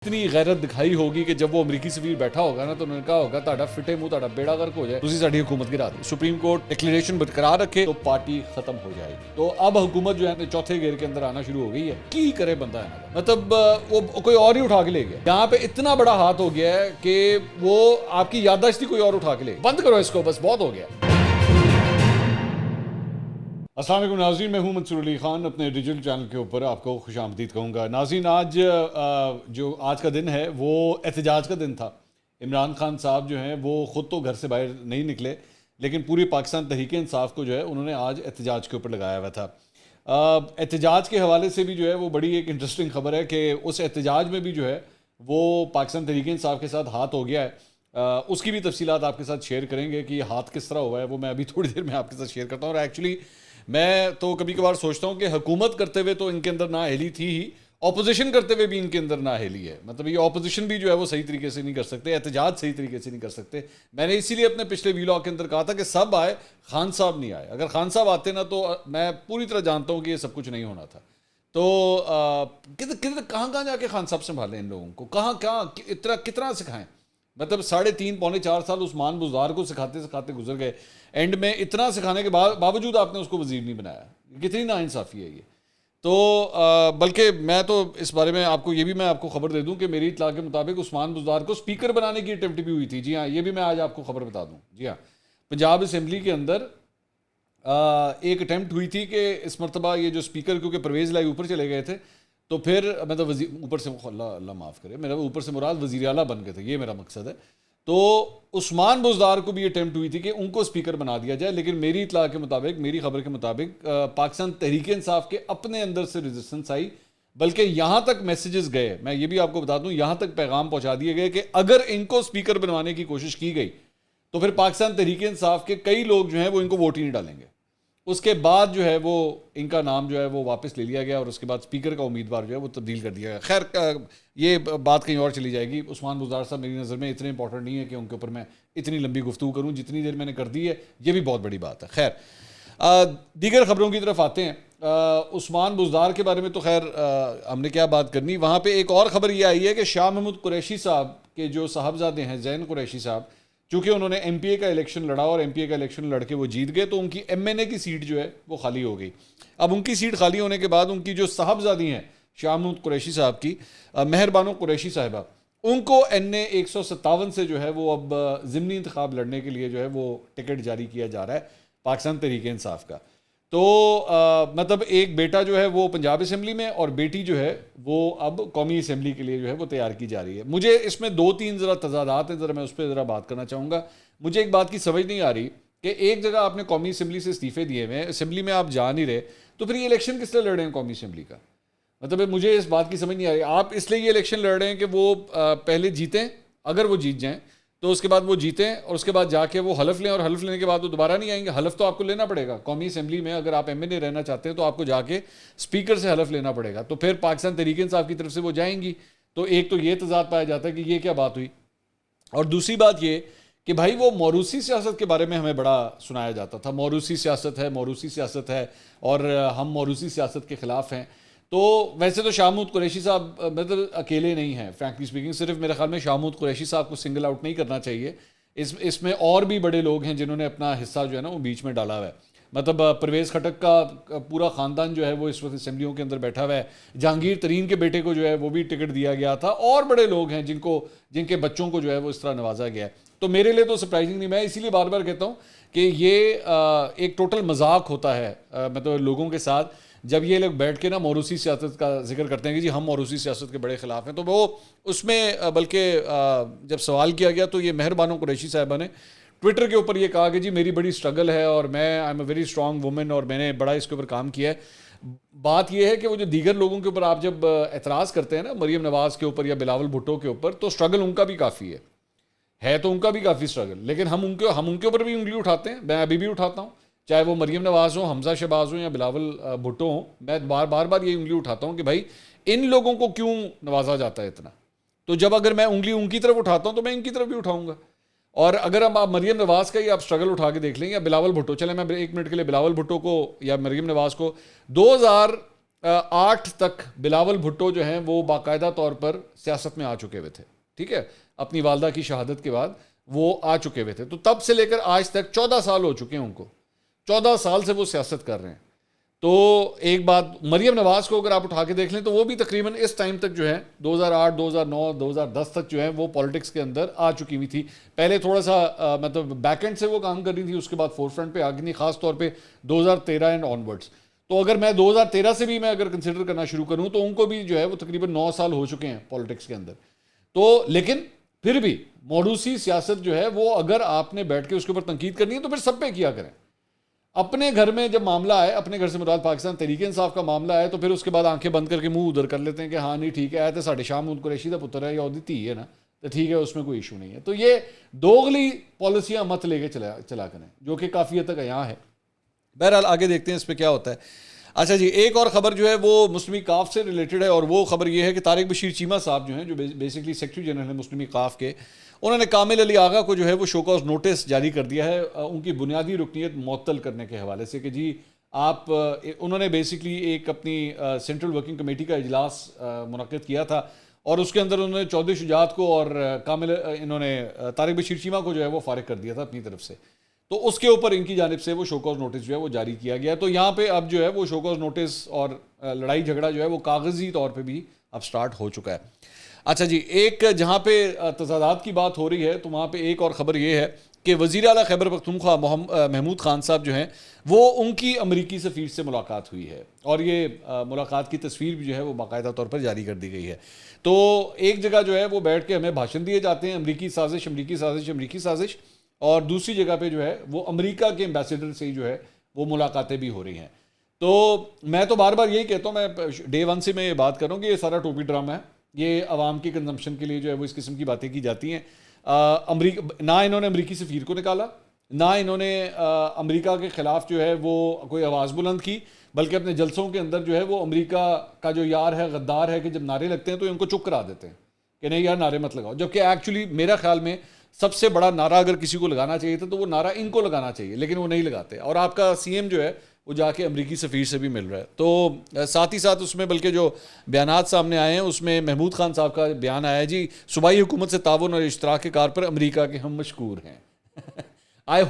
اتنی غیرت دکھائی ہوگی کہ جب وہ امریکی سفیر بیٹھا ہوگا نا تو انہوں نے کہا ہوگا تہاڈا فٹے منہ تہاڈا بیڑا غرق ہو جائے، تسی ساڈی حکومت گرا دی، سپریم کورٹ ڈکلیریشن برقرار رکھے تو پارٹی ختم ہو جائے گی۔ تو اب حکومت جو ہے چوتھے گیئر کے اندر آنا شروع ہو گئی ہے۔ کی کرے بندہ ہے مطلب وہ کوئی اور ہی اٹھا کے لے گیا، یہاں پہ اتنا بڑا ہاتھ ہو گیا ہے کہ وہ آپ کی یادداشت کوئی اور اٹھا کے لے گیا۔ بند کرو اس کو، بس بہت ہو گیا۔ السلام علیکم ناظرین، میں ہوں منصور علی خان، اپنے ڈیجیٹل چینل کے اوپر آپ کو خوش آمدید کہوں گا۔ ناظرین، آج کا دن ہے وہ احتجاج کا دن تھا۔ عمران خان صاحب جو ہیں وہ خود تو گھر سے باہر نہیں نکلے، لیکن پوری پاکستان تحریک انصاف کو جو ہے انہوں نے آج احتجاج کے اوپر لگایا ہوا تھا۔ احتجاج کے حوالے سے بھی جو ہے وہ بڑی ایک انٹرسٹنگ خبر ہے کہ اس احتجاج میں بھی جو ہے وہ پاکستان تحریک انصاف کے ساتھ ہاتھ ہو گیا ہے۔ اس کی بھی تفصیلات آپ کے ساتھ شیئر کریں گے کہ یہ ہاتھ کس طرح ہوا ہے، وہ میں ابھی تھوڑی دیر میں آپ کے ساتھ شیئر کرتا ہوں۔ اور ایکچولی میں تو کبھی کبھار سوچتا ہوں کہ حکومت کرتے ہوئے تو ان کے اندر نااہلی تھی ہی، اپوزیشن کرتے ہوئے بھی ان کے اندر نااہلی ہے۔ مطلب یہ اپوزیشن بھی جو ہے وہ صحیح طریقے سے نہیں کر سکتے، احتجاج صحیح طریقے سے نہیں کر سکتے۔ میں نے اسی لیے اپنے پچھلے ویلاگ کے اندر کہا تھا کہ سب آئے، خان صاحب نہیں آئے۔ اگر خان صاحب آتے نا تو میں پوری طرح جانتا ہوں کہ یہ سب کچھ نہیں ہونا تھا۔ تو کہاں جا کے خان صاحب سنبھالیں ان لوگوں کو، کہاں کتنا سکھائیں؟ مطلب 3.5 پونے 4 سال عثمان بزدار کو سکھاتے سکھاتے گزر گئے، اینڈ میں اتنا سکھانے کے باوجود آپ نے اس کو وزیر نہیں بنایا۔ کتنی ناانصافی ہے یہ۔ تو بلکہ میں تو اس بارے میں میں آپ کو خبر دے دوں کہ میری اطلاع کے مطابق عثمان بزدار کو اسپیکر بنانے کی اٹیمپٹ بھی ہوئی تھی۔ جی ہاں، یہ بھی میں آج آپ کو خبر بتا دوں۔ جی ہاں، پنجاب اسمبلی کے اندر ایک اٹیمپٹ ہوئی تھی کہ اس مرتبہ یہ جو اسپیکر، کیونکہ پرویز لائی اوپر چلے گئے تھے تو پھر مطلب اوپر سے اللہ معاف کرے، میرا اوپر سے مراد وزیر اعلیٰ بن گئے تھے، یہ میرا مقصد ہے۔ تو عثمان بزدار کو بھی اٹیمپٹ ہوئی تھی کہ ان کو اسپیکر بنا دیا جائے، لیکن میری اطلاع کے مطابق، میری خبر کے مطابق پاکستان تحریک انصاف کے اپنے اندر سے ریزسٹنس آئی، بلکہ یہاں تک میسیجز گئے، میں یہ بھی آپ کو بتا دوں، یہاں تک پیغام پہنچا دیے گئے کہ اگر ان کو اسپیکر بنوانے کی کوشش کی گئی تو پھر پاکستان تحریک انصاف کے کئی لوگ جو ہیں وہ ان کو ووٹ ہی نہیں ڈالیں گے۔ اس کے بعد جو ہے وہ ان کا نام جو ہے وہ واپس لے لیا گیا اور اس کے بعد اسپیکر کا امیدوار جو ہے وہ تبدیل کر دیا گیا۔ خیر، یہ بات کہیں اور چلی جائے گی۔ عثمان بزدار صاحب میری نظر میں اتنے امپورٹنٹ نہیں ہے کہ ان کے اوپر میں اتنی لمبی گفتگو کروں، جتنی دیر میں نے کر دی ہے یہ بھی بہت بڑی بات ہے۔ خیر، دیگر خبروں کی طرف آتے ہیں۔ عثمان بزدار کے بارے میں تو خیر ہم نے کیا بات کرنی، وہاں پہ ایک اور خبر یہ آئی ہے کہ شاہ محمود قریشی صاحب کے جو صاحبزادے ہیں، زین قریشی صاحب، چونکہ انہوں نے ایم پی اے کا الیکشن لڑا اور ایم پی اے کا الیکشن لڑ کے وہ جیت گئے، تو ان کی ایم این اے کی سیٹ جو ہے وہ خالی ہو گئی۔ اب ان کی سیٹ خالی ہونے کے بعد ان کی جو صاحبزادی ہیں شاہ محمود قریشی صاحب کی، مہر بانو قریشی صاحبہ، ان کو این اے 157 سے جو ہے وہ اب ضمنی انتخاب لڑنے کے لیے جو ہے وہ ٹکٹ جاری کیا جا رہا ہے پاکستان تحریک انصاف کا۔ تو مطلب ایک بیٹا جو ہے وہ پنجاب اسمبلی میں اور بیٹی جو ہے وہ اب قومی اسمبلی کے لیے جو ہے وہ تیار کی جا رہی ہے۔ مجھے اس میں 2-3 ذرا تضادات ہیں، ذرا میں اس پہ ذرا بات کرنا چاہوں گا۔ مجھے ایک بات کی سمجھ نہیں آ رہی کہ ایک جگہ آپ نے قومی اسمبلی سے استعفے دیے ہوئے ہیں، اسمبلی میں آپ جا نہیں رہے، تو پھر یہ الیکشن کس لیے لڑ رہے ہیں قومی اسمبلی کا؟ مطلب مجھے اس بات کی سمجھ نہیں آ رہی۔ آپ اس لیے یہ الیکشن لڑ رہے ہیں کہ وہ پہلے جیتیں، اگر وہ جیت جائیں تو اس کے بعد وہ جیتیں اور اس کے بعد جا کے وہ حلف لیں، اور حلف لینے کے بعد وہ دوبارہ نہیں آئیں گے۔ حلف تو آپ کو لینا پڑے گا قومی اسمبلی میں، اگر آپ ایم این اے رہنا چاہتے ہیں تو آپ کو جا کے اسپیکر سے حلف لینا پڑے گا، تو پھر پاکستان تحریک انصاف کی طرف سے وہ جائیں گی۔ تو ایک تو یہ تضاد پایا جاتا ہے کہ یہ کیا بات ہوئی، اور دوسری بات یہ کہ بھائی وہ موروثی سیاست کے بارے میں ہمیں بڑا سنایا جاتا تھا، موروثی سیاست ہے اور ہم موروثی سیاست کے خلاف ہیں۔ تو ویسے تو شاہ محمود قریشی صاحب مطلب اکیلے نہیں ہیں، فرینکلی اسپیکنگ، صرف میرے خیال میں شاہ محمود قریشی صاحب کو سنگل آؤٹ نہیں کرنا چاہیے، اس میں اور بھی بڑے لوگ ہیں جنہوں نے اپنا حصہ جو ہے نا وہ بیچ میں ڈالا ہوا ہے۔ مطلب پرویز خٹک کا پورا خاندان جو ہے وہ اس وقت اسمبلیوں کے اندر بیٹھا ہوا ہے، جہانگیر ترین کے بیٹے کو جو ہے وہ بھی ٹکٹ دیا گیا تھا، اور بڑے لوگ ہیں جن کے بچوں کو جو ہے وہ اس طرح نوازا گیا ہے۔ تو میرے لیے تو سرپرائزنگ نہیں، میں اسی لیے بار بار کہتا ہوں کہ یہ ایک ٹوٹل مذاق ہوتا ہے مطلب لوگوں کے ساتھ، جب یہ لوگ بیٹھ کے نا موروثی سیاست کا ذکر کرتے ہیں کہ جی ہم موروثی سیاست کے بڑے خلاف ہیں۔ تو وہ اس میں بلکہ جب سوال کیا گیا تو یہ مہر بانو قریشی صاحبہ نے ٹویٹر کے اوپر یہ کہا کہ جی میری بڑی اسٹرگل ہے اور میں I am a very strong woman اور میں نے بڑا اس کے اوپر کام کیا ہے۔ بات یہ ہے کہ وہ جو دیگر لوگوں کے اوپر آپ جب اعتراض کرتے ہیں نا، مریم نواز کے اوپر یا بلاول بھٹو کے اوپر، تو اسٹرگل ان کا بھی کافی ہے تو ان کا بھی کافی اسٹرگل، لیکن ہم ان کے اوپر بھی انگلی اٹھاتے ہیں، میں ابھی بھی اٹھاتا ہوں، چاہے وہ مریم نواز ہوں، حمزہ شہباز ہوں یا بلاول بھٹو ہوں، میں بار یہ انگلی اٹھاتا ہوں کہ بھائی ان لوگوں کو کیوں نوازا جاتا ہے اتنا؟ تو جب اگر میں انگلی ان کی طرف اٹھاتا ہوں تو میں ان کی طرف بھی اٹھاؤں گا۔ اور اگر آپ مریم نواز کا ہی آپ اسٹرگل اٹھا کے دیکھ لیں یا بلاول بھٹو، چلیں میں 1 منٹ کے لیے بلاول بھٹو کو یا مریم نواز کو 2000 8 تک بلاول بھٹو جو ہیں وہ باقاعدہ طور پر سیاست میں آ چکے ہوئے تھے، ٹھیک ہے، اپنی والدہ کی شہادت کے بعد وہ آ چکے ہوئے تھے، تو تب سے لے کر آج تک 14 سال ہو چکے ہیں ان کو، 14 سال سے وہ سیاست کر رہے ہیں۔ تو ایک بات مریم نواز کو اگر آپ اٹھا کے دیکھ لیں تو وہ بھی تقریباً اس ٹائم تک جو ہے 2008 2009 2010 تک جو ہے وہ پولیٹکس کے اندر آ چکی ہوئی تھی۔ پہلے تھوڑا سا مطلب بیک اینڈ سے وہ کام کر رہی تھی، اس کے بعد فور فرنٹ پہ آ گئی تھی، خاص طور پہ 2013 اینڈ آن ورڈس۔ تو اگر میں 2013 سے بھی میں اگر کنسیڈر کرنا شروع کروں تو ان کو بھی جو ہے وہ تقریباً 9 سال ہو چکے ہیں پولیٹکس کے اندر۔ تو لیکن پھر بھی موروثی سیاست جو ہے وہ اگر آپ نے بیٹھ کے اس کے اوپر تنقید کرنی ہے تو پھر سب پہ کیا کریں۔ اپنے گھر میں جب معاملہ آئے، اپنے گھر سے مراد پاکستان تحریک انصاف کا معاملہ آئے، تو پھر اس کے بعد آنکھیں بند کر کے منہ ادھر کر لیتے ہیں کہ ہاں نہیں ٹھیک ہے تو ساڈے شاہ محمود قریشی دا پتر ہے یا اودی دھی ہے نا، تو ٹھیک ہے اس میں کوئی ایشو نہیں ہے۔ تو یہ دوغلی پالیسیاں مت لے کے چلا کریں، جو کہ کافی حد تک یہاں ہے۔ بہرحال آگے دیکھتے ہیں اس پہ کیا ہوتا ہے۔ اچھا جی، ایک اور خبر جو ہے وہ مسلم کاف سے ریلیٹڈ ہے، اور وہ خبر یہ ہے کہ طارق بشیر چیمہ صاحب جو ہیں، جو بیسکلی سیکرٹری جنرل ہیں مسلم کاف کے، انہوں نے کامل علی آغا کو جو ہے وہ شو کاز نوٹس جاری کر دیا ہے ان کی بنیادی رکنیت معطل کرنے کے حوالے سے، کہ جی آپ انہوں نے بیسکلی ایک اپنی سینٹرل ورکنگ کمیٹی کا اجلاس منعقد کیا تھا، اور اس کے اندر انہوں نے چودھری شجاعت کو اور انہوں نے طارق بشیر چیمہ کو جو ہے وہ فارغ کر دیا تھا اپنی طرف سے۔ تو اس کے اوپر ان کی جانب سے وہ شو کاز نوٹس جو ہے وہ جاری کیا گیا۔ تو یہاں پہ اب جو ہے وہ شو کاز نوٹس اور لڑائی جھگڑا جو ہے وہ کاغذی طور پہ بھی اب سٹارٹ ہو چکا ہے۔ اچھا جی، ایک جہاں پہ تضادات کی بات ہو رہی ہے تو وہاں پہ ایک اور خبر یہ ہے کہ وزیر اعلیٰ خیبر پختونخوا محمود خان صاحب جو ہیں وہ ان کی امریکی سفیر سے ملاقات ہوئی ہے، اور یہ ملاقات کی تصویر بھی جو ہے وہ باقاعدہ طور پر جاری کر دی گئی ہے۔ تو ایک جگہ جو ہے وہ بیٹھ کے ہمیں بھاشن دیے جاتے ہیں، امریکی سازش امریکی سازش امریکی سازش، اور دوسری جگہ پہ جو ہے وہ امریکہ کے ایمبیسیڈر سے جو ہے وہ ملاقاتیں بھی ہو رہی ہیں۔ تو میں تو بار بار یہی کہتا ہوں، میں ڈے ون سے میں یہ بات کر رہا ہوں کہ یہ سارا ٹوپی ڈرامہ ہے، یہ عوام کی کنزمپشن کے لیے جو ہے وہ اس قسم کی باتیں کی جاتی ہیں۔ نہ انہوں نے امریکی سفیر کو نکالا، نہ انہوں نے امریکہ کے خلاف جو ہے وہ کوئی آواز بلند کی، بلکہ اپنے جلسوں کے اندر جو ہے وہ امریکہ کا جو یار ہے غدار ہے کہ جب نعرے لگتے ہیں تو ان کو چپ کرا دیتے ہیں کہ نہیں یار نعرے مت لگاؤ، جبکہ ایکچولی میرا خیال میں سب سے بڑا نعرہ اگر کسی کو لگانا چاہیے تھا تو وہ نعرہ ان کو لگانا چاہیے، لیکن وہ نہیں لگاتے، اور آپ کا سی ایم جو ہے وہ جا کے امریکی سفیر سے بھی مل رہا ہے۔ تو ساتھ ہی ساتھ اس میں بلکہ جو بیانات سامنے آئے ہیں اس میں محمود خان صاحب کا بیان آیا ہے، جی صوبائی حکومت سے تعاون اور اشتراک کار پر امریکہ کے ہم مشکور ہیں۔ آئی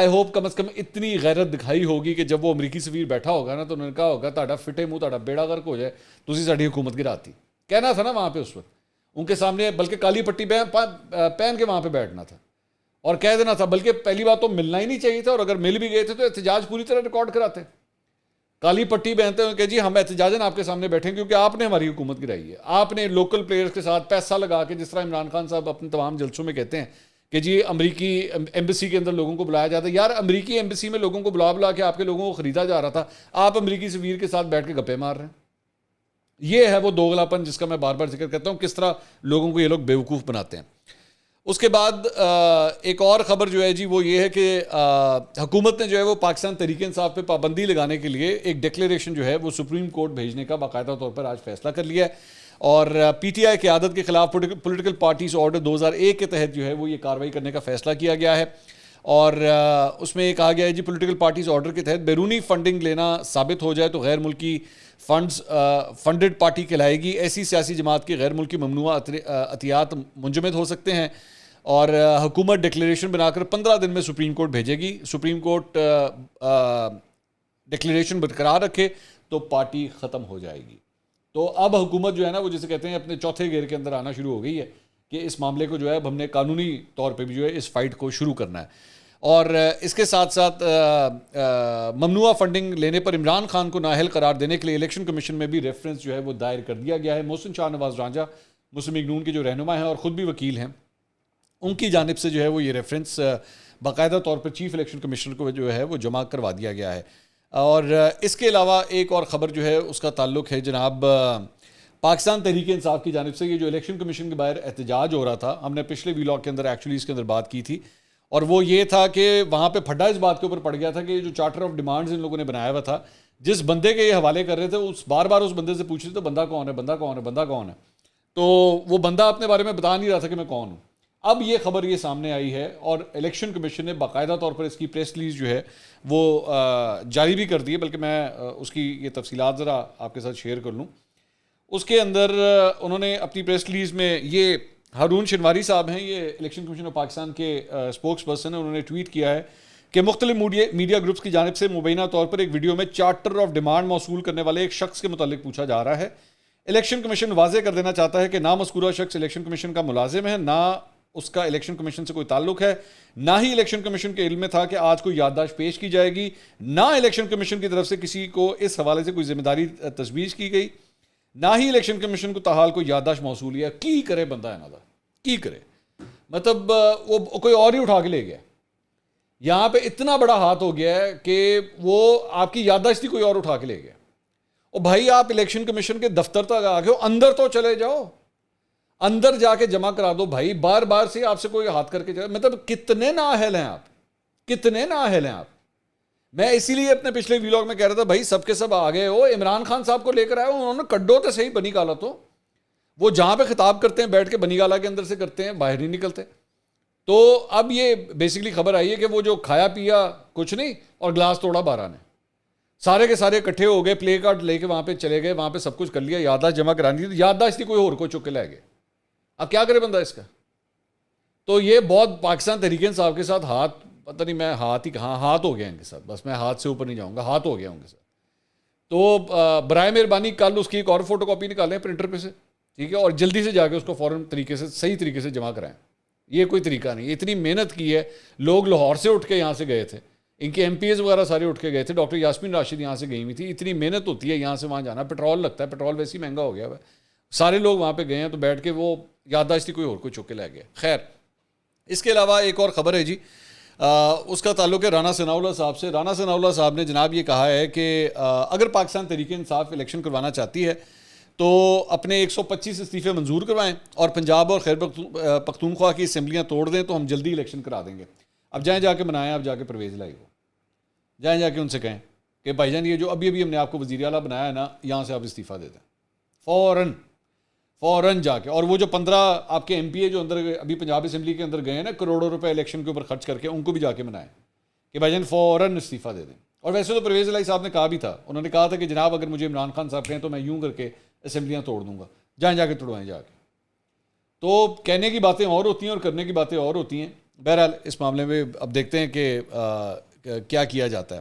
ہوپ کم از کم اتنی غیرت دکھائی ہوگی کہ جب وہ امریکی سفیر بیٹھا ہوگا نا تو انہوں نے کہا ہوگا تہاڈا فٹے منہ تہاڈا بیڑا غرق ہو جائے، تسی ساڈی حکومت گراتی، کہنا تھا نا وہاں پہ اس وقت ان کے سامنے، بلکہ کالی پٹی پہن کے وہاں پہ بیٹھنا تھا اور کہہ دینا تھا، بلکہ پہلی بات تو ملنا ہی نہیں چاہیے تھا، اور اگر مل بھی گئے تھے تو احتجاج پوری طرح ریکارڈ کراتے، کالی پٹی پہنتے ہیں کہ جی ہم احتجاجاً آپ کے سامنے بیٹھیں کیونکہ آپ نے ہماری حکومت گرائی ہے، آپ نے لوکل پلیئرز کے ساتھ پیسہ لگا کے، جس طرح عمران خان صاحب اپنے تمام جلسوں میں کہتے ہیں کہ جی امریکی ایمبیسی کے اندر لوگوں کو بلایا جاتا ہے، یار امریکی ایمبیسی میں لوگوں کو بلا کے آپ کے لوگوں کو خریدا جا رہا تھا، آپ امریکی سفیر کے ساتھ بیٹھ کے گپے مار رہے ہیں۔ یہ ہے وہ دوغلاپن جس کا میں بار بار ذکر کرتا ہوں، کس طرح لوگوں کو یہ لوگ بیوقوف بناتے ہیں۔ اس کے بعد ایک اور خبر جو ہے جی وہ یہ ہے کہ حکومت نے جو ہے وہ پاکستان تحریک انصاف پہ پابندی لگانے کے لیے ایک ڈکلیریشن جو ہے وہ سپریم کورٹ بھیجنے کا باقاعدہ طور پر آج فیصلہ کر لیا ہے، اور پی ٹی آئی قیادت کے خلاف پولیٹیکل پارٹیز آرڈر 2001 کے تحت جو ہے وہ یہ کارروائی کرنے کا فیصلہ کیا گیا ہے، اور اس میں یہ کہا گیا ہے جی پولیٹیکل پارٹیز آرڈر کے تحت بیرونی فنڈنگ لینا ثابت ہو جائے تو غیر ملکی فنڈڈ پارٹی کہلائے گی، ایسی سیاسی جماعت کے غیر ملکی ممنوعہ عطیات منجمد ہو سکتے ہیں، اور حکومت ڈکلیریشن بنا کر 15 دن میں سپریم کورٹ بھیجے گی، سپریم کورٹ ڈکلیریشن برقرار رکھے تو پارٹی ختم ہو جائے گی۔ تو اب حکومت جو ہے نا وہ جسے کہتے ہیں اپنے چوتھے گیئر کے اندر آنا شروع ہو گئی ہے کہ اس معاملے کو جو ہے اب ہم نے قانونی طور پہ بھی جو ہے اس فائٹ کو شروع کرنا ہے، اور اس کے ساتھ ساتھ ممنوعہ فنڈنگ لینے پر عمران خان کو نااہل قرار دینے کے لیے الیکشن کمیشن میں بھی ریفرنس جو ہے وہ دائر کر دیا گیا ہے۔ محسن شاہ نواز رانجھا مسلم لیگ نون کے جو رہنما ہیں اور خود بھی وکیل ہیں، ان کی جانب سے جو ہے وہ یہ ریفرنس باقاعدہ طور پر چیف الیکشن کمیشنر کو جو ہے وہ جمع کروا دیا گیا ہے۔ اور اس کے علاوہ ایک اور خبر جو ہے اس کا تعلق ہے جناب پاکستان تحریک انصاف کی جانب سے، یہ جو الیکشن کمیشن کے باہر احتجاج ہو رہا تھا، ہم نے پچھلے ویلاگ کے اندر ایکچولی اس کے اندر بات کی تھی، اور وہ یہ تھا کہ وہاں پہ پھڈا اس بات کے اوپر پڑ گیا تھا کہ جو چارٹر آف ڈیمانڈز ان لوگوں نے بنایا ہوا تھا، جس بندے کے یہ حوالے کر رہے تھے اس بار بار اس بندے سے پوچھ رہے تھے بندہ کون ہے، بندہ کون ہے، بندہ کون ہے، تو وہ بندہ اپنے بارے میں بتا نہیں رہا تھا کہ میں کون ہوں۔ اب یہ خبر یہ سامنے آئی ہے اور الیکشن کمیشن نے باقاعدہ طور پر اس کی پریس ریلیز جو ہے وہ جاری بھی کر دی ہے، بلکہ میں اس کی یہ تفصیلات ذرا آپ کے ساتھ شیئر کر لوں. اس کے اندر انہوں نے اپنی پریس ریلیز میں، یہ ہارون شنواری صاحب ہیں، یہ الیکشن کمیشن آف پاکستان کے اسپوکس پرسن ہیں، انہوں نے ٹویٹ کیا ہے کہ مختلف میڈیا گروپس کی جانب سے مبینہ طور پر ایک ویڈیو میں چارٹر آف ڈیمانڈ موصول کرنے والے ایک شخص کے متعلق پوچھا جا رہا ہے. الیکشن کمیشن واضح کر دینا چاہتا ہے کہ نہ مذکورہ شخص الیکشن کمیشن کا ملازم ہے، نہ اس کا الیکشن کمیشن سے کوئی تعلق ہے، نہ ہی الیکشن کمیشن کے علم میں تھا کہ آج کوئی یادداشت پیش کی جائے گی، نہ الیکشن کمیشن کی طرف سے کسی کو اس حوالے سے کوئی ذمہ داری تجویز کی گئی، نہ ہی الیکشن کمیشن کو تاحال کوئی یادداشت موصول ہے. کی کرے بندہ ہے نا، کی کرے، مطلب وہ کوئی اور ہی اٹھا کے لے گیا. یہاں پہ اتنا بڑا ہاتھ ہو گیا ہے کہ وہ آپ کی یادداشت ہی کوئی اور اٹھا کے لے گیا. اور بھائی آپ الیکشن کمیشن کے دفتر تک آ گئے ہو، اندر تو چلے جاؤ، اندر جا کے جمع کرا دو بھائی. بار بار سے آپ سے کوئی ہاتھ کر کے چلے، مطلب کتنے نااہل ہیں آپ، کتنے نااہل ہیں آپ. میں اسی لیے اپنے پچھلے ویلاگ میں کہہ رہا تھا بھائی سب کے سب آ گئے ہو، عمران خان صاحب کو لے کر آئے ہو، انہوں نے کڈو تو صحیح بنی گالا، تو وہ جہاں پہ خطاب کرتے ہیں بیٹھ کے بنی گالا کے اندر سے کرتے ہیں، باہر نہیں نکلتے. تو اب یہ بیسیکلی خبر آئی ہے کہ وہ جو کھایا پیا کچھ نہیں اور گلاس توڑا 12 نے، سارے کے سارے اکٹھے ہو گئے، پلے کارڈ لے کے وہاں پہ چلے گئے، وہاں پہ سب کچھ کر لیا، یادداشت جمع کرانی تھی، یادداشت تھی کوئی اور کو چک کے لے گئے. اب کیا کرے بندہ اس کا؟ تو یہ بہت پاکستان تحریک انصاف کے ساتھ ہاتھ، پتہ نہیں میں ہاتھ ہی کہاں، ہاتھ ہو گیا ان کے ساتھ، بس میں ہاتھ سے اوپر نہیں جاؤں گا، ہاتھ ہو گیا ان کے ساتھ. تو برائے مہربانی کل اس کی ایک اور فوٹو کاپی نکالیں پرنٹر پہ سے، ٹھیک ہے، اور جلدی سے جا کے اس کو فوراً طریقے سے صحیح طریقے سے جمع کرائیں. یہ کوئی طریقہ نہیں، اتنی محنت کی ہے، لوگ لاہور سے اٹھ کے یہاں سے گئے تھے، ان کے ایم پی ایز وغیرہ سارے اٹھ کے گئے تھے، ڈاکٹر یاسمین راشد یہاں سے گئی ہوئی تھی. اتنی محنت ہوتی ہے یہاں سے وہاں جانا، پیٹرول لگتا ہے، پیٹرول ویسے ہی مہنگا ہو گیا ہے، سارے لوگ وہاں پہ گئے ہیں، تو بیٹھ کے وہ یادداشت کوئی اور کو چک کے لے گئے. خیر، اس کے علاوہ ایک اور خبر ہے جی، اس کا تعلق ہے رانا ثناء اللہ صاحب سے. رانا ثناء اللہ صاحب نے جناب یہ کہا ہے کہ اگر پاکستان تحریک انصاف الیکشن کروانا چاہتی ہے تو اپنے 125 استعفے منظور کروائیں اور پنجاب اور خیبر پختونخوا کی اسمبلیاں توڑ دیں تو ہم جلدی الیکشن کرا دیں گے. اب جائیں جا کے بنائیں، اب جا کے پرویز لائی ہو، جائیں جا کے ان سے کہیں کہ بھائی جان یہ جو ابھی ہم نے آپ کو وزیر اعلیٰ بنایا ہے نا، یہاں سے آپ استعفیٰ دے دیں فوراً جا کے. اور وہ جو 15 آپ کے ایم پی اے جو اندر ابھی پنجاب اسمبلی کے اندر گئے ہیں نا کروڑوں روپے الیکشن کے اوپر خرچ کر کے، ان کو بھی جا کے بنائیں کہ بھائی جان فوراً استعفیٰ دے دیں. اور ویسے تو پرویز الہی صاحب نے کہا بھی تھا، انہوں نے کہا تھا کہ جناب اگر مجھے عمران خان صاحب کہیں تو میں یوں کر کے اسمبلیاں توڑ دوں گا، جائیں جا کے توڑوائیں جا کے. تو کہنے کی باتیں اور ہوتی ہیں اور کرنے کی باتیں اور ہوتی ہیں. بہرحال اس معاملے میں اب دیکھتے ہیں کہ کیا کیا جاتا ہے.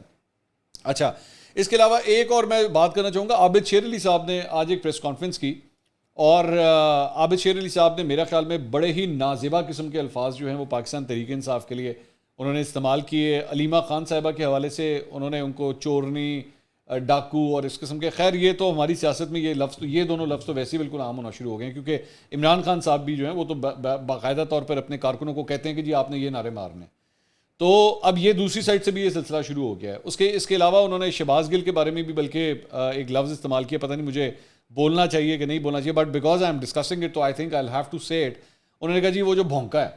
اچھا، اس کے علاوہ ایک اور میں بات کرنا چاہوں گا. عابد شیر علی صاحب نے آج ایک پریس کانفرنس کی، اور عابد شیر علی صاحب نے میرا خیال میں بڑے ہی نازیبا قسم کے الفاظ جو ہیں وہ پاکستان تحریک انصاف کے لیے انہوں نے استعمال کیے. علیمہ خان صاحبہ کے حوالے سے انہوں نے ان کو چورنی، ڈاکو اور اس قسم کے، خیر یہ تو ہماری سیاست میں یہ دونوں لفظ تو ویسے ہی بالکل عام ہونا شروع ہو گئے ہیں، کیونکہ عمران خان صاحب بھی جو ہیں وہ تو باقاعدہ طور پر اپنے کارکنوں کو کہتے ہیں کہ جی آپ نے یہ نعرے مارنے. تو اب یہ دوسری سائڈ سے بھی یہ سلسلہ شروع ہو گیا ہے. اس کے علاوہ انہوں نے شہباز گل کے بارے میں بھی بلکہ ایک لفظ استعمال کیا، پتہ نہیں مجھے بولنا چاہیے کہ نہیں بولنا چاہیے، but because I am discussing it تو I think I have to say it. انہوں نے کہا جی وہ جو بھونکا ہے،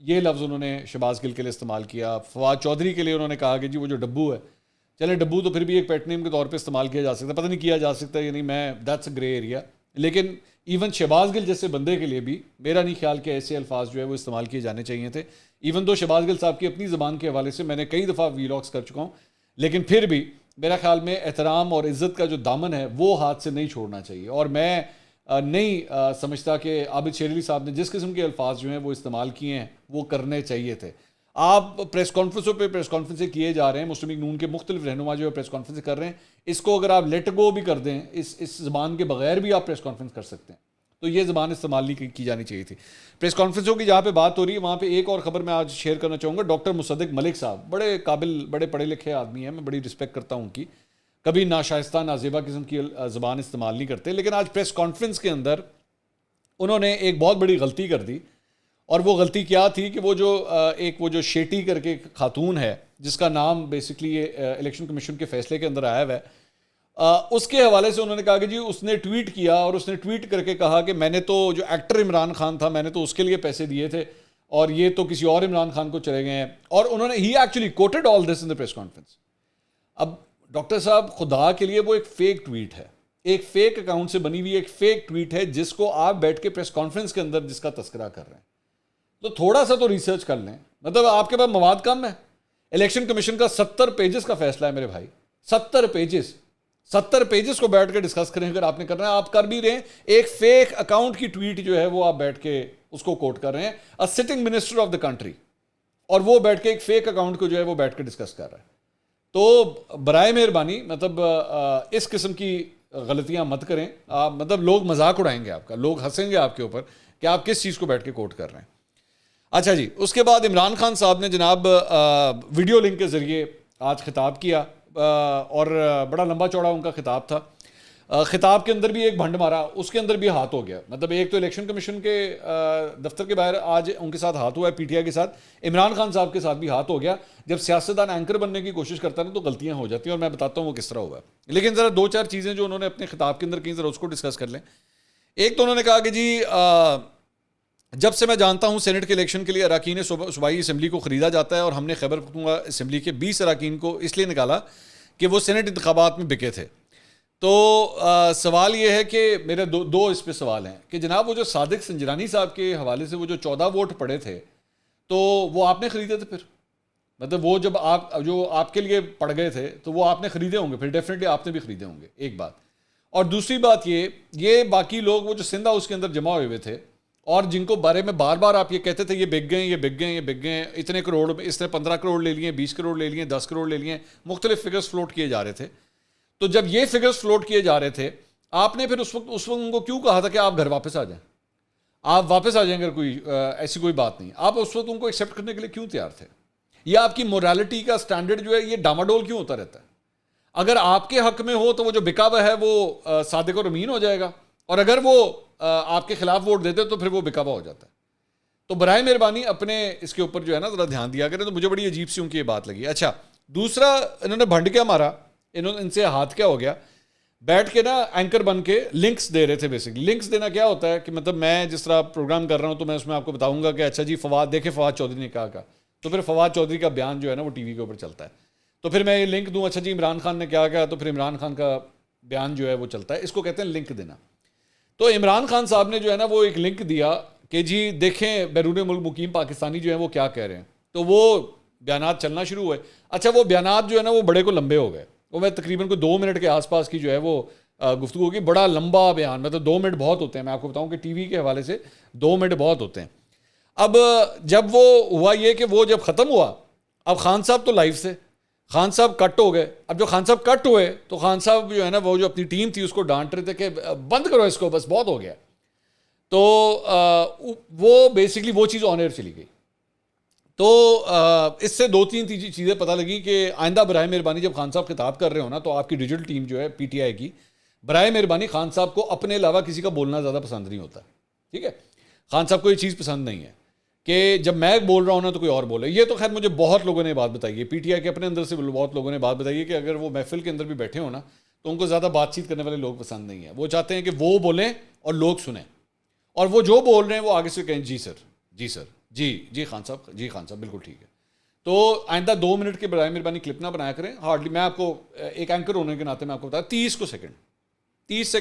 یہ لفظ انہوں نے شہباز گل کے لیے استعمال کیا. فواد چودھری کے لیے انہوں نے کہا کہ جی وہ جو ڈبو ہے، چلے ڈبو تو پھر بھی ایک پیٹ نیم کے طور پہ استعمال کیا جا سکتا ہے، پتہ نہیں کیا جا سکتا ہے یا نہیں، میں دیٹس اے گرے ایریا. لیکن ایون شہباز گل جیسے بندے کے لیے بھی میرا نہیں خیال کہ ایسے الفاظ جو ہے وہ استعمال کیے جانے چاہیے تھے. ایون دو شہباز گل صاحب کی اپنی زبان کے حوالے سے میں نے کئی دفعہ ویلاگس کر چکا ہوں، لیکن پھر بھی میرا خیال میں احترام اور عزت کا جو دامن ہے وہ ہاتھ سے نہیں چھوڑنا چاہیے. اور میں نہیں سمجھتا کہ عابد شیر علی صاحب نے جس قسم کے الفاظ جو ہیں وہ استعمال کیے ہیں وہ کرنے چاہیے تھے. آپ پریس کانفرنسوں پہ پریس کانفرنسیں کیے جا رہے ہیں، مسلم لیگ نون کے مختلف رہنما جو ہے پریس کانفرنس کر رہے ہیں، اس کو اگر آپ لیٹ گو بھی کر دیں، اس زبان کے بغیر بھی آپ پریس کانفرنس کر سکتے ہیں، تو یہ زبان استعمال نہیں کی جانی چاہیے تھی. پریس کانفرنسوں کی جہاں پہ بات ہو رہی ہے وہاں پہ ایک اور خبر میں آج شیئر کرنا چاہوں گا. ڈاکٹر مصدق ملک صاحب بڑے قابل، بڑے پڑھے لکھے آدمی ہیں، میں بڑی رسپیکٹ کرتا ہوں ان کی، کبھی ناشائستہ نازیبا قسم کی زبان استعمال نہیں کرتے. لیکن آج پریس کانفرنس کے اندر انہوں نے ایک بہت بڑی غلطی کر دی. اور وہ غلطی کیا تھی کہ وہ جو شیٹی کر کے خاتون ہے جس کا نام بیسکلی یہ الیکشن کمیشن کے فیصلے کے اندر آیا ہوا ہے، اس کے حوالے سے انہوں نے کہا کہ جی اس نے ٹویٹ کیا اور اس نے ٹویٹ کر کے کہا کہ میں نے تو جو ایکٹر عمران خان تھا میں نے تو اس کے لیے پیسے دیے تھے اور یہ تو کسی اور عمران خان کو چلے گئے ہیں. اور انہوں نے ہی actually quoted all this in the press conference. اب ڈاکٹر صاحب خدا کے لیے وہ ایک فیک ٹویٹ ہے، ایک فیک اکاؤنٹ سے بنی ہوئی ایک فیک ٹویٹ ہے جس کو آپ بیٹھ کے پریس کانفرنس کے اندر جس کا تذکرہ کر رہے ہیں. تو تھوڑا سا تو ریسرچ کر لیں. مطلب آپ کے پاس مواد کم ہے. الیکشن کمیشن کا 70 پیجز کا فیصلہ ہے میرے بھائی, 70 پیجز کو بیٹھ کے ڈسکس کریں. اگر آپ نے کرنا ہے, آپ کر بھی رہے ہیں. ایک فیک اکاؤنٹ کی ٹویٹ جو ہے وہ آپ بیٹھ کے اس کو کوٹ کر رہے ہیں, a sitting minister of the country, اور وہ بیٹھ کے ایک فیک اکاؤنٹ کو جو ہے وہ بیٹھ کے ڈسکس کر رہا ہے. تو برائے مہربانی مطلب اس قسم کی غلطیاں مت کریں. آپ مطلب لوگ مذاق اڑائیں گے آپ کا, لوگ ہنسیں گے آپ کے اوپر کہ آپ کس چیز کو بیٹھ کے کوٹ کر رہے ہیں. اچھا جی, اس کے بعد عمران خان صاحب نے جناب ویڈیو لنک کے ذریعے آج خطاب کیا, اور بڑا لمبا چوڑا ان کا خطاب تھا. خطاب کے اندر بھی ایک بھنڈ مارا, اس کے اندر بھی ہاتھ ہو گیا. مطلب ایک تو الیکشن کمیشن کے دفتر کے باہر آج ان کے ساتھ ہاتھ ہوا ہے, پی ٹی آئی کے ساتھ, عمران خان صاحب کے ساتھ بھی ہاتھ ہو گیا. جب سیاستدان اینکر بننے کی کوشش کرتا ہے نا تو غلطیاں ہو جاتی ہیں, اور میں بتاتا ہوں وہ کس طرح ہوا ہے. لیکن ذرا 2-4 چیزیں جو انہوں نے اپنے خطاب کے اندر کہیں ذرا اس کو ڈسکس کر لیں. ایک تو انہوں نے کہا کہ جی جب سے میں جانتا ہوں سینٹ کے الیکشن کے لیے اراکین صوبائی اسمبلی کو خریدا جاتا ہے, اور ہم نے خیبر پختونخوا اسمبلی کے 20 اراکین کو اس لیے نکالا کہ وہ سینٹ انتخابات میں بکے تھے. تو سوال یہ ہے کہ میرے دو اس پہ سوال ہیں کہ جناب وہ جو صادق سنجرانی صاحب کے حوالے سے وہ جو 14 ووٹ پڑے تھے تو وہ آپ نے خریدے تھے پھر؟ مطلب وہ جب آپ کے لیے پڑ گئے تھے تو وہ آپ نے خریدے ہوں گے, پھر ڈیفینیٹلی آپ نے بھی خریدے ہوں گے. ایک بات. اور دوسری بات یہ باقی لوگ وہ جو سندھ ہاؤس کے اندر جمع ہوئے ہوئے تھے, اور جن کو بارے میں بار بار آپ یہ کہتے تھے یہ بک گئے, یہ بک گئے, یہ بک گئے, اتنے کروڑ, اس نے 15 کروڑ لے لیے, 20 کروڑ لے لیے, 10 کروڑ لے لیے, مختلف فگرز فلوٹ کیے جا رہے تھے. تو جب یہ فگرز فلوٹ کیے جا رہے تھے, آپ نے پھر اس وقت ان کو کیوں کہا تھا کہ آپ گھر واپس آ جائیں, آپ واپس آ جائیں اگر کوئی ایسی کوئی بات نہیں, آپ اس وقت ان کو ایکسیپٹ کرنے کے لیے کیوں تیار تھے؟ یہ آپ کی مورالٹی کا سٹینڈرڈ جو ہے یہ ڈاماڈول کیوں ہوتا رہتا ہے؟ اگر آپ کے حق میں ہو تو وہ جو بکا ہوا ہے وہ صادق اور امین ہو جائے گا, اور اگر وہ آپ کے خلاف ووٹ دیتے تو پھر وہ بکا ہوا ہو جاتا ہے. تو برائے مہربانی اپنے اس کے اوپر جو ہے نا ذرا دھیان دیا کریں. تو مجھے بڑی عجیب سی ان کی یہ بات لگی. اچھا, دوسرا انہوں نے بھنڈ کیا مارا, ان سے ہاتھ کیا ہو گیا, بیٹھ کے نا اینکر بن کے لنکس دے رہے تھے. بیسکلی لنکس دینا کیا ہوتا ہے کہ مطلب میں جس طرح پروگرام کر رہا ہوں تو میں اس میں آپ کو بتاؤں گا کہ اچھا جی فواد چودھری نے کہا, تو پھر فواد چودھری کا بیان جو ہے نا وہ ٹی وی کے اوپر چلتا ہے, تو پھر میں یہ لنک دوں, اچھا جی عمران خان نے کیا کہا, تو پھر عمران خان کا بیان جو ہے وہ چلتا ہے. اس کو کہتے ہیں لنک دینا. تو عمران خان صاحب نے جو ہے نا وہ ایک لنک دیا کہ جی دیکھیں بیرون ملک مقیم پاکستانی جو ہیں وہ کیا کہہ رہے ہیں. تو وہ بیانات چلنا شروع ہوئے. اچھا, وہ بیانات جو ہے نا وہ بڑے کو لمبے ہو گئے, وہ میں تقریباً کوئی 2 منٹ کے آس پاس کی جو ہے وہ گفتگو کی. بڑا لمبا بیان, مطلب 2 منٹ بہت ہوتے ہیں. میں آپ کو بتاؤں کہ ٹی وی کے حوالے سے 2 منٹ بہت ہوتے ہیں. اب جب وہ ہوا یہ کہ وہ جب ختم ہوا, اب خان صاحب تو لائیو سے, خان صاحب کٹ ہو گئے. اب جو خان صاحب کٹ ہوئے تو خان صاحب جو ہے نا وہ جو اپنی ٹیم تھی اس کو ڈانٹ رہے تھے کہ بند کرو اس کو, بس بہت ہو گیا. تو وہ بیسکلی وہ چیز آن ایئر چلی گئی. تو اس سے 2-3 چیزیں پتہ لگی کہ آئندہ برائے مہربانی جب خان صاحب خطاب کر رہے ہو نا تو آپ کی ڈیجیٹل ٹیم جو ہے پی ٹی آئی کی, برائے مہربانی خان صاحب کو اپنے علاوہ کسی کا بولنا زیادہ پسند نہیں ہوتا. ٹھیک ہے, خان صاحب کو یہ چیز پسند نہیں ہے کہ جب میں بول رہا ہوں نا تو کوئی اور بولے. یہ تو خیر مجھے بہت لوگوں نے بات بتائی ہے, پی ٹی آئی کے اپنے اندر سے بہت لوگوں نے بات بتائی ہے کہ اگر وہ محفل کے اندر بھی بیٹھے ہو نا تو ان کو زیادہ بات چیت کرنے والے لوگ پسند نہیں ہیں. وہ چاہتے ہیں کہ وہ بولیں اور لوگ سنیں, اور وہ جو بول رہے ہیں وہ آگے سے کہیں جی سر, جی سر, جی خان صاحب, جی خان صاحب بالکل ٹھیک ہے. تو آئندہ 2 منٹ کے برائے مہربانی کلپ نہ بنایا کریں. ہارڈلی میں آپ کو ایک اینکر ہونے کے ناطے میں آپ کو بتایا 30 سیکنڈ, 35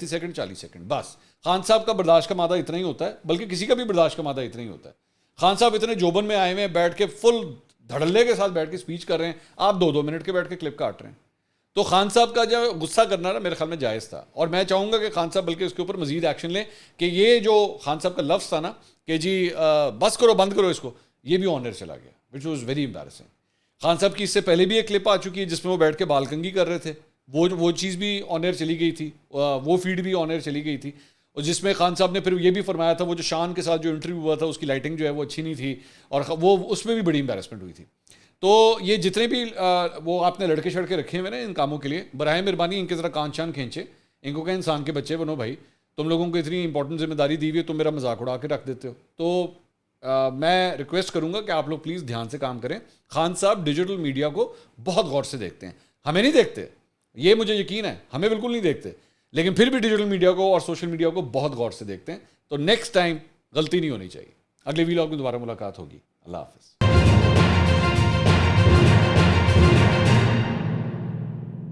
سیکنڈ, 40 سیکنڈ, بس. خان صاحب کا برداشت کا مادہ اتنا ہی ہوتا ہے, بلکہ کسی کا بھی برداشت کا مادہ اتنا ہی ہوتا ہے. خان صاحب اتنے جوبن میں آئے ہوئے ہیں, بیٹھ کے فل دھڑلے کے ساتھ بیٹھ کے اسپیچ کر رہے ہیں, آپ 2 منٹ کے بیٹھ کے کلپ کاٹ رہے ہیں. تو خان صاحب کا جو غصہ کرنا نا میرے خیال میں جائز تھا, اور میں چاہوں گا کہ خان صاحب بلکہ اس کے اوپر مزید ایکشن لیں کہ یہ جو خان صاحب کا لفظ تھا نا کہ جی بس کرو, بند کرو اس کو, یہ بھی آن ایئر چلا گیا, which was very embarrassing. Khan صاحب کی اس سے پہلے بھی ایک کلپ آ چکی ہے جس میں وہ بیٹھ کے بال کنگھی کر رہے تھے, وہ چیز بھی آن ایئر چلی گئی تھی, وہ فیڈ بھی آن ایئر چلی گئی تھی, اور جس میں خان صاحب نے پھر یہ بھی فرمایا تھا وہ جو شان کے ساتھ جو انٹرویو ہوا تھا اس کی لائٹنگ جو ہے وہ اچھی نہیں تھی, اور وہ اس میں بھی بڑی امبیرسمنٹ ہوئی تھی. تو یہ جتنے بھی وہ آپ نے لڑکے شڑکے رکھے ہوئے نا ان کاموں کے لیے, براہ مہربانی ان کے ذرا کان شان کھینچے, ان کو کہ انسان کے بچے بنو بھائی, تم لوگوں کو اتنی امپورٹنٹ ذمہ داری دی ہوئی ہے, تم میرا مذاق اڑا کے رکھ دیتے ہو. تو میں ریکویسٹ کروں گا کہ آپ لوگ پلیز دھیان سے کام کریں. خان صاحب ڈیجیٹل میڈیا کو بہت غور سے دیکھتے ہیں, ہمیں نہیں دیکھتے, یہ مجھے یقین ہے, ہمیں بالکل نہیں دیکھتے, لیکن پھر بھی ڈیجیٹل میڈیا کو اور سوشل میڈیا کو بہت غور سے دیکھتے ہیں. تو نیکسٹ ٹائم غلطی نہیں ہونی چاہیے. اگلے ویلاگ میں دوبارہ ملاقات ہوگی. اللہ حافظ.